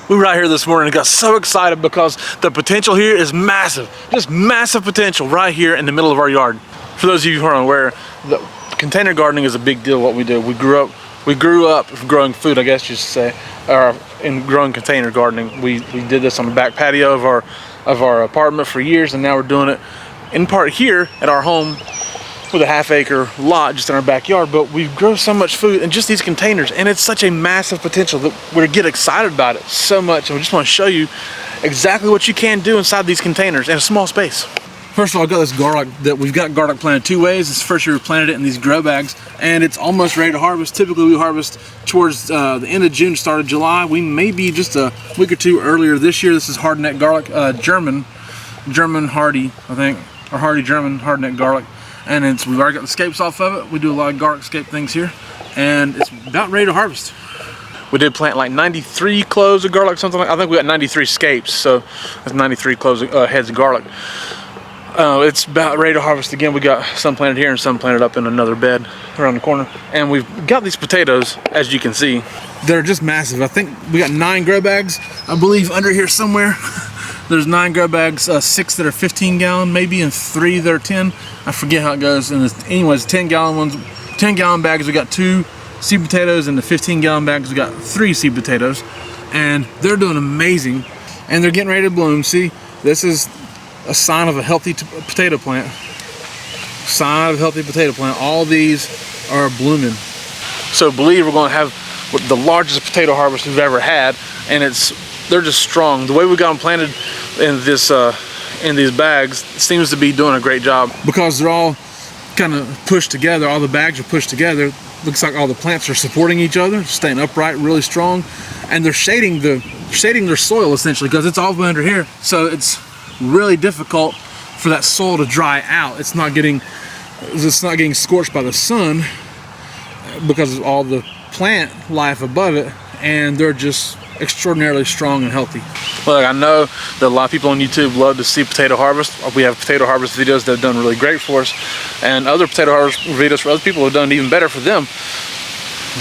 We were out here this morning and got so excited because the potential here is massive. Just massive potential right here in the middle of our yard. For those of you who aren't aware, the container gardening is a big deal. What we do, we grew up growing food, I guess you should say, or in growing container gardening. We did this on the back patio of our apartment for years, and now we're doing it in part here at our home with a half-acre lot just in our backyard. But we grow so much food in just these containers, and it's such a massive potential that we get excited about it so much. And we just want to show you exactly what you can do inside these containers in a small space. First of all, I've got this garlic that we've got garlic planted two ways. This first year we planted it in these grow bags, and it's almost ready to harvest. Typically we harvest towards the end of June, start of July. We may be just a week or two earlier this year. This is hardneck garlic, German hardy, I think, or hardy German hardneck garlic. And we've already got the scapes off of it. We do a lot of garlic scape things here, and it's about ready to harvest. We did plant like 93 cloves of garlic, something like. I think we got 93 scapes, so that's 93 cloves heads of garlic. It's about ready to harvest again. We got some planted here and some planted up in another bed around the corner. And we've got these potatoes, as you can see. They're just massive. I think we got 9 grow bags, I believe, under here somewhere. There's 9 grow bags, 6 that are 15 gallon maybe, and 3 that are 10. I forget how it goes. And anyways, 10 gallon bags, we got 2 seed potatoes, and the 15 gallon bags, we got 3 seed potatoes. And they're doing amazing, and they're getting ready to bloom. See, this is a sign of a healthy potato plant. Sign of a healthy potato plant. All these are blooming. So believe we're going to have the largest potato harvest we've ever had, and they're just strong. The way we got them planted in these bags seems to be doing a great job because they're all kind of pushed together. All the bags are pushed together. Looks like all the plants are supporting each other, staying upright, really strong, and they're shading their soil essentially because it's all under here. So it's really difficult for that soil to dry out. It's not getting scorched by the sun because of all the plant life above it, and they're just extraordinarily strong and healthy. Look, I know that a lot of people on YouTube love to see potato harvest. We have potato harvest videos that have done really great for us, and other potato harvest videos for other people have done even better for them.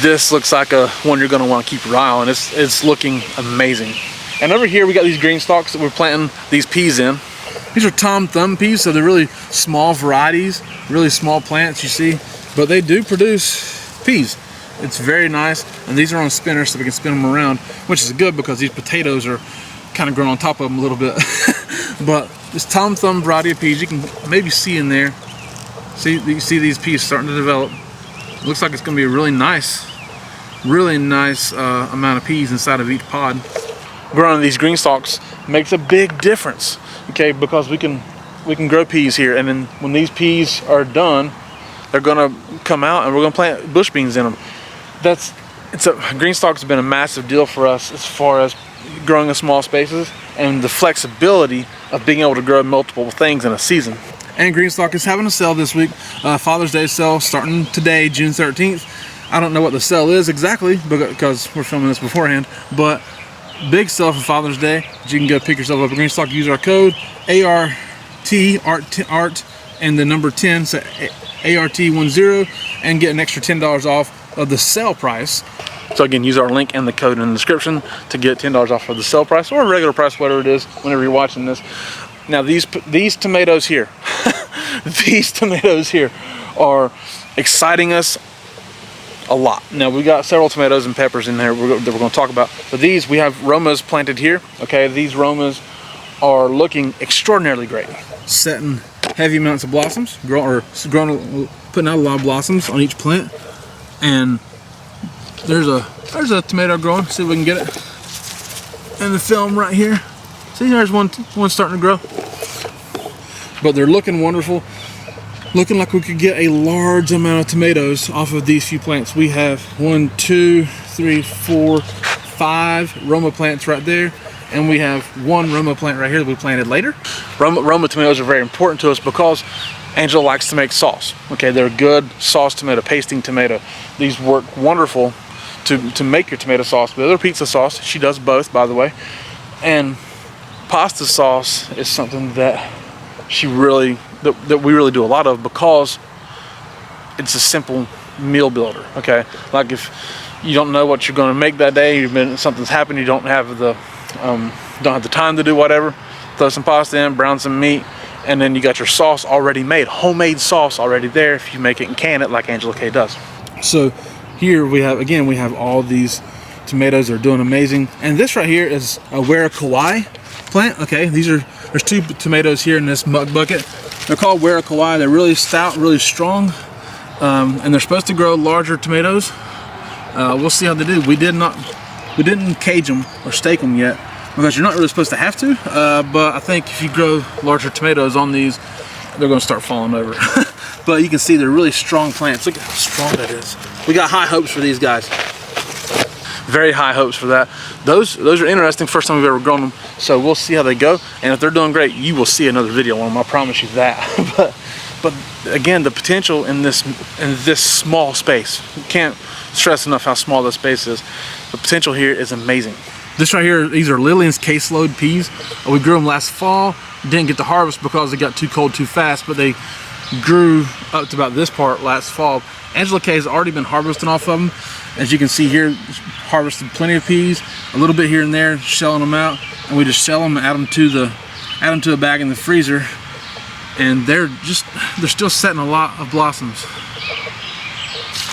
This looks like one you're going to want to keep your eye on. It's looking amazing. And over here we got these green stalks that we're planting these peas in. These are Tom Thumb peas, so they're really small varieties, really small plants, you see, but they do produce peas. It's very nice, and these are on spinners so we can spin them around, which is good because these potatoes are kind of growing on top of them a little bit. But this Tom Thumb variety of peas, you can maybe see in there. See, you see these peas starting to develop. It looks like it's going to be a really nice amount of peas inside of each pod. Growing these green stalks makes a big difference, okay? Because we can grow peas here, and then when these peas are done, they're going to come out, and we're going to plant bush beans in them. Green stalks have been a massive deal for us as far as growing in small spaces and the flexibility of being able to grow multiple things in a season. And green stalk is having a sale this week, Father's Day sale starting today, June 13th. I don't know what the sale is exactly because we're filming this beforehand, but big sale for Father's Day. You can go pick yourself up a green stalk, use our code ART and the number 10, so ART10, and get an extra $10 off of the sale price. So again, use our link and the code in the description to get $10 off of the sale price or regular price, whatever it is, whenever you're watching this. Now these tomatoes here, these tomatoes here are exciting us a lot. Now we got several tomatoes and peppers in there that we're going to talk about. But these, we have Romas planted here. Okay, these Romas are looking extraordinarily great. Setting heavy amounts of blossoms, putting out a lot of blossoms on each plant. And there's a tomato growing. See if we can get it in the film right here. See, there's one starting to grow. But they're looking wonderful. Looking like we could get a large amount of tomatoes off of these few plants. We have 1, 2, 3, 4, 5 Roma plants right there, and we have 1 Roma plant right here that we planted later. Roma tomatoes are very important to us because Angela likes to make sauce. Okay, they're a good sauce tomato, pasting tomato. These work wonderful to make your tomato sauce. With other pizza sauce, she does both, by the way. And pasta sauce is something that we really do a lot of because it's a simple meal builder. Okay, like if you don't know what you're going to make that day. Something's happened. You don't have the time to do whatever. Throw some pasta in, brown some meat, and then you got your sauce already made, homemade sauce already there. If you make it and can it like Angela Kay does. So here we have all these tomatoes are doing amazing, and this right here is a Warakawa plant. Okay, there's 2 tomatoes here in this muck bucket. They're called Warakawa. They're really stout, really strong, and they're supposed to grow larger tomatoes. We'll see how they do. We didn't cage them or stake them yet because you're not really supposed to have to. But I think if you grow larger tomatoes on these, they're going to start falling over. But you can see they're really strong plants. Look at how strong that is. We got high hopes for these guys. Very high hopes for that. Those are interesting. First time we've ever grown them. So we'll see how they go. And if they're doing great, you will see another video on them. I promise you that. But again, the potential in this small space. You can't stress enough how small this space is. The potential here is amazing. This right here, these are Lillian's caseload peas. We grew them last fall. Didn't get to harvest because they got too cold too fast, but they grew up to about this part last fall. Angela Kay has already been harvesting off of them. As you can see here, harvested plenty of peas, a little bit here and there, shelling them out, and we just shell them, add them to a bag in the freezer, and they're still setting a lot of blossoms.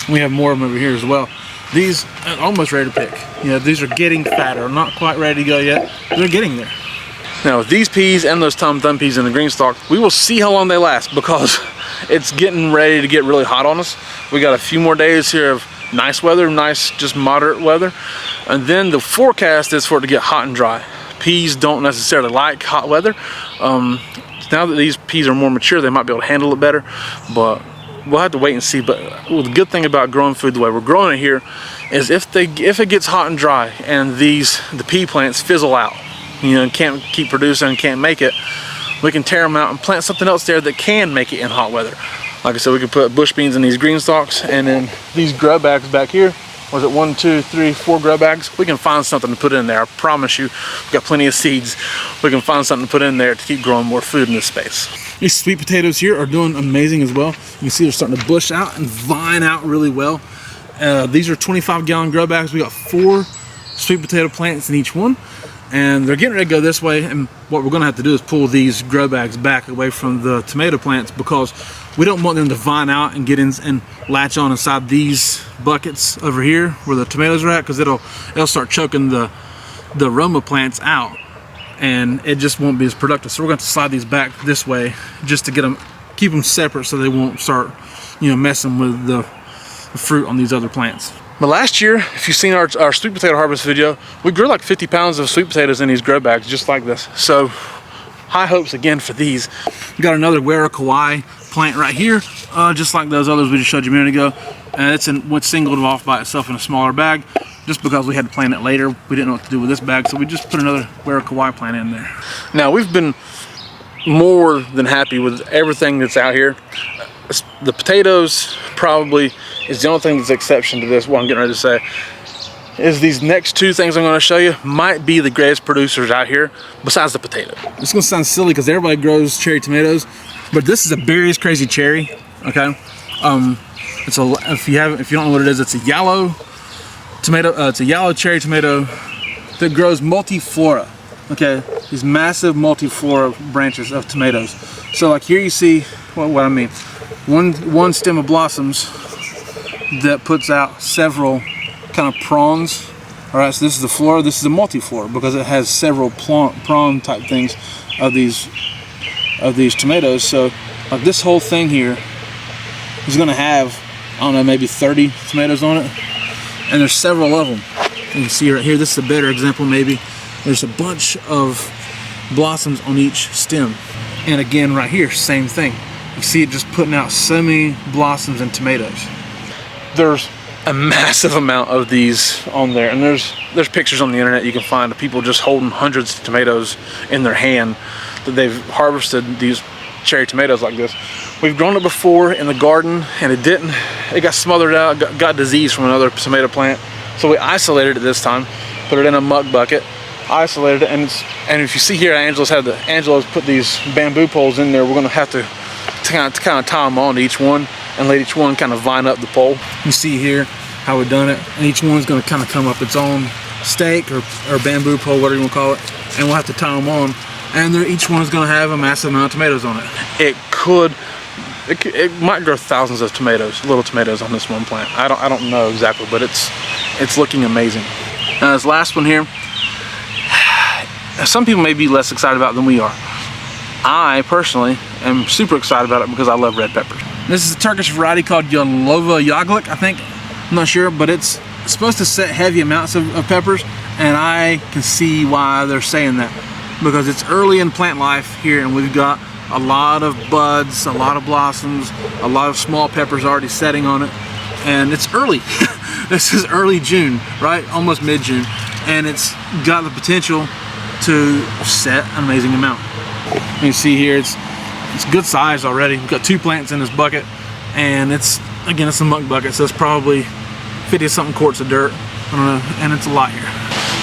We have more of them over here as well. These are almost ready to pick. You know, these are getting fatter, not quite ready to go yet. They're getting there. Now with these peas and those Tom Thumb peas in the green stalk, we will see how long they last because it's getting ready to get really hot on us. We got a few more days here of nice weather, nice just moderate weather, and then the forecast is for it to get hot and dry. Peas don't necessarily like hot weather. Now that these peas are more mature, they might be able to handle it better, but we'll have to wait and see. But the good thing about growing food the way we're growing it here is if it gets hot and dry and the pea plants fizzle out, you know, and can't keep producing and can't make it, we can tear them out and plant something else there that can make it in hot weather. Like I said, we can put bush beans in these green stalks, and then these grow bags back here, was it 1, 2, 3, 4 grow bags? We can find something to put in there. I promise you, we've got plenty of seeds. We can find something to put in there to keep growing more food in this space. These sweet potatoes here are doing amazing as well. You can see they're starting to bush out and vine out really well. These are 25-gallon grow bags. We got 4 sweet potato plants in each one, and they're getting ready to go this way. And what we're going to have to do is pull these grow bags back away from the tomato plants because we don't want them to vine out and get in and latch on inside these buckets over here where the tomatoes are at, because it'll start choking the Roma plants out, and it just won't be as productive. So we're going to slide these back this way just to keep them separate so they won't start, you know, messing with the fruit on these other plants. But last year, if you've seen our sweet potato harvest video, we grew like 50 pounds of sweet potatoes in these grow bags just like this. So high hopes again for these. We got another Warakawa plant right here, just like those others we just showed you a minute ago, and it's singled off by itself in a smaller bag just because we had to plant it later. We didn't know what to do with this bag, so we just put another Warakawa plant in there. Now we've been more than happy with everything that's out here. The potatoes probably is the only thing that's exception to this. What I'm getting ready to say is these next 2 things I'm going to show you might be the greatest producers out here besides the potato. It's going to sound silly because everybody grows cherry tomatoes, but this is a Berry's Crazy Cherry. Okay, if you don't know what it is, it's a yellow tomato. It's a yellow cherry tomato that grows multiflora. Okay, these massive multiflora branches of tomatoes. So like here you see what I mean. One stem of blossoms that puts out several kind of prongs. All right, so this is the flora. This is the multiflora because it has several prong type things of these tomatoes. So like this whole thing here is going to have, I don't know, maybe 30 tomatoes on it, and there's several of them. You can see right here, this is a better example maybe. There's a bunch of blossoms on each stem, and again right here, same thing. You see it just putting out so many blossoms and tomatoes. There's a massive amount of these on there, and there's pictures on the internet you can find of people just holding hundreds of tomatoes in their hand that they've harvested these cherry tomatoes like this. We've grown it before in the garden, and it got smothered out, got disease from another tomato plant, so we isolated it this time, put it in a muck bucket, isolated it, and if you see here, Angela's put these bamboo poles in there. We're going to have to kind of tie them on to each one and let each one kind of vine up the pole. You see here, how we've done it. And each one's gonna kind of come up its own stake or bamboo pole, whatever you want to call it. And we'll have to tie them on. And each one's gonna have a massive amount of tomatoes on it. It might grow thousands of tomatoes, little tomatoes on this one plant. I don't know exactly, but it's looking amazing. Now this last one here, some people may be less excited about it than we are. I personally am super excited about it because I love red peppers. This is a Turkish variety called Yalova Yaglik, I think. I'm not sure, but it's supposed to set heavy amounts of peppers, and I can see why they're saying that. Because it's early in plant life here, and we've got a lot of buds, a lot of blossoms, a lot of small peppers already setting on it, and it's early. This is early June, right? Almost mid-June, and it's got the potential to set an amazing amount. You can see here it's good size already. We've got 2 plants in this bucket, and it's a muck bucket, so it's probably 50-something quarts of dirt. I don't know, and it's a lot here.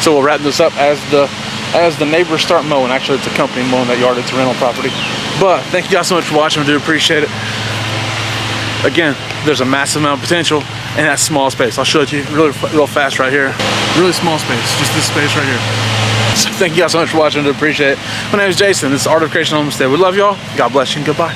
So we'll wrap this up as the neighbors start mowing. Actually, it's a company mowing that yard. It's a rental property. But thank you guys so much for watching. I do appreciate it. Again, there's a massive amount of potential in that small space. I'll show it to you real fast right here. Really small space, just this space right here. So thank you guys so much for watching. I do appreciate it. My name is Jason. This is Art of Creation Homestead. We love y'all. God bless you and goodbye.